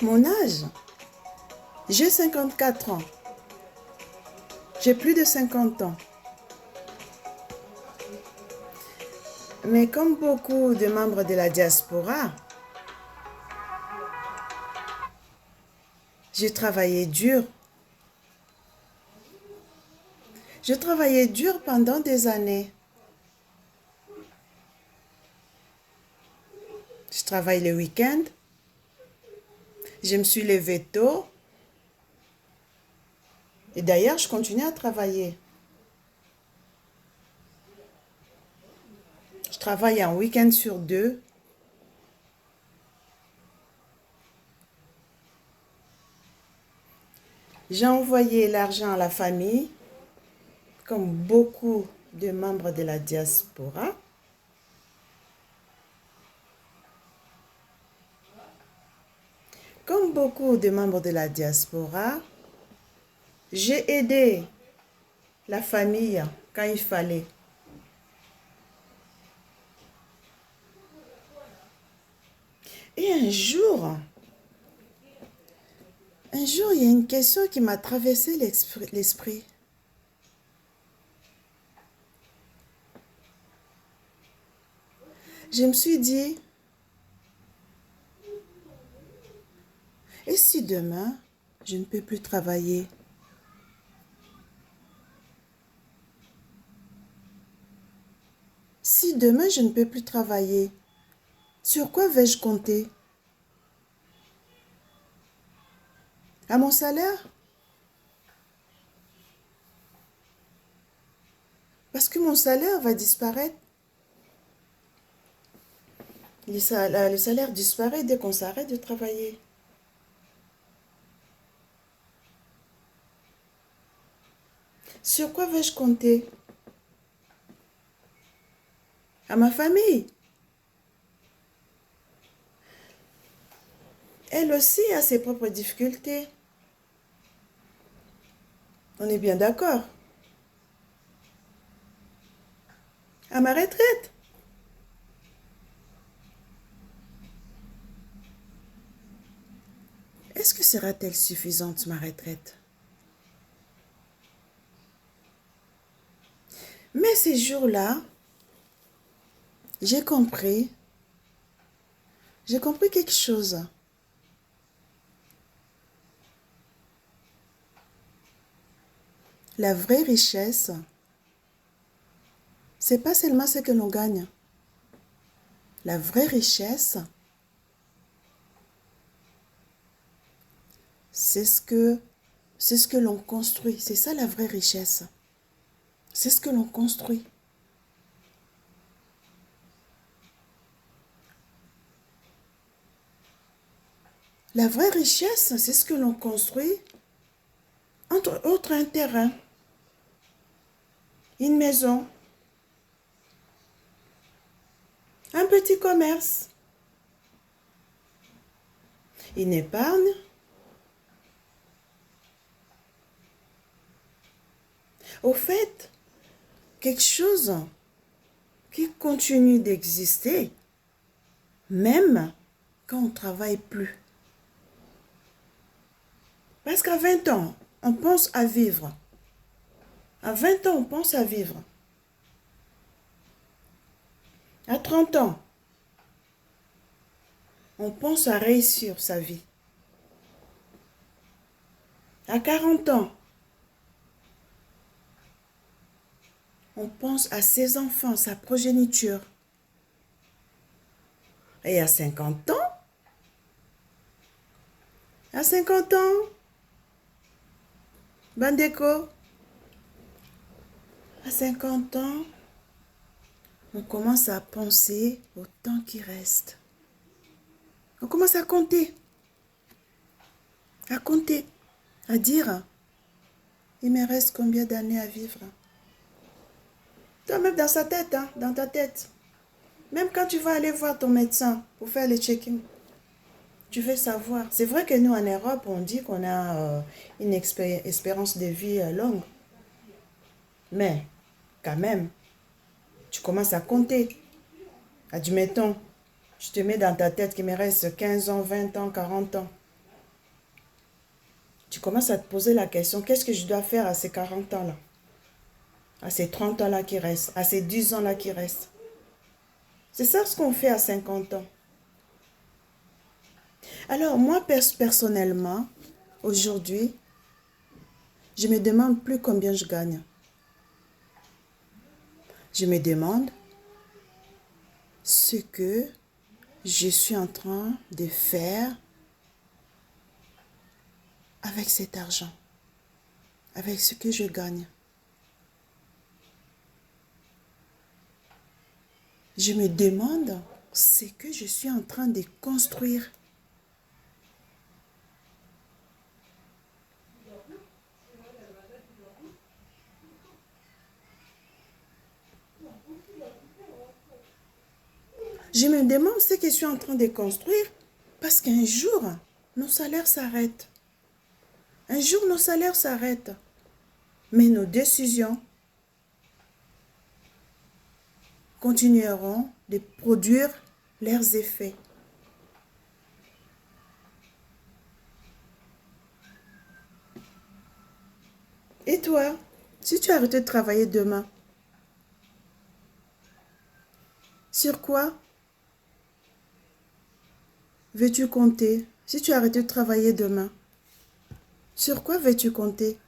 Mon âge, j'ai 54 ans. J'ai plus de 50 ans. Mais comme beaucoup de membres de la diaspora, j'ai travaillé dur. J'ai travaillé dur pendant des années. Je travaille le week-end. Je me suis levée tôt. Et d'ailleurs, je continue à travailler. Je travaille un week-end sur 2. J'ai envoyé l'argent à la famille, comme beaucoup de membres de la diaspora. Comme beaucoup de membres de la diaspora, j'ai aidé la famille quand il fallait. Et un jour, il y a une question qui m'a traversé l'esprit. Je me suis dit, et si demain, je ne peux plus travailler? Si demain, je ne peux plus travailler, sur quoi vais-je compter? À mon salaire? Parce que mon salaire va disparaître. Le salaire disparaît dès qu'on s'arrête de travailler. Sur quoi vais-je compter? À ma famille. Elle aussi a ses propres difficultés. On est bien d'accord. À ma retraite. Est-ce que sera-t-elle suffisante, ma retraite? Mais ces jours-là, j'ai compris quelque chose. La vraie richesse, c'est pas seulement ce que l'on gagne. La vraie richesse, c'est ce que l'on construit. C'est ça la vraie richesse. C'est ce que l'on construit. La vraie richesse, c'est ce que l'on construit, entre autres un terrain, une maison, un petit commerce, une épargne. Au fait, quelque chose qui continue d'exister, même quand on ne travaille plus. Parce qu'à 20 ans, on pense à vivre. À 20 ans, on pense à vivre. À 30 ans, on pense à réussir sa vie. À 40 ans, on pense à ses enfants, sa progéniture. Et à 50 ans, Bandeko, à 50 ans, on commence à penser au temps qui reste. On commence à compter, à dire, il me reste combien d'années à vivre? Toi-même dans sa tête, dans ta tête. Même quand tu vas aller voir ton médecin pour faire le check-in, tu veux savoir. C'est vrai que nous, en Europe, on dit qu'on a une espérance de vie longue. Mais, quand même, tu commences à compter. Admettons, je te mets dans ta tête qu'il me reste 15 ans, 20 ans, 40 ans. tu commences à te poser la question, qu'est-ce que je dois faire à ces 40 ans-là? À ces 30 ans-là qui restent, à ces 10 ans-là qui restent. C'est ça ce qu'on fait à 50 ans. Alors, moi, personnellement, aujourd'hui, je me demande plus combien je gagne. Je me demande ce que je suis en train de faire avec cet argent, avec ce que je gagne. Je me demande ce que je suis en train de construire. Je me demande ce que je suis en train de construire parce qu'un jour, nos salaires s'arrêtent. Un jour, nos salaires s'arrêtent. Mais nos décisions continueront de produire leurs effets. Et toi, si tu arrêtes de travailler demain, sur quoi veux-tu compter? Si tu arrêtes de travailler demain, sur quoi veux-tu compter?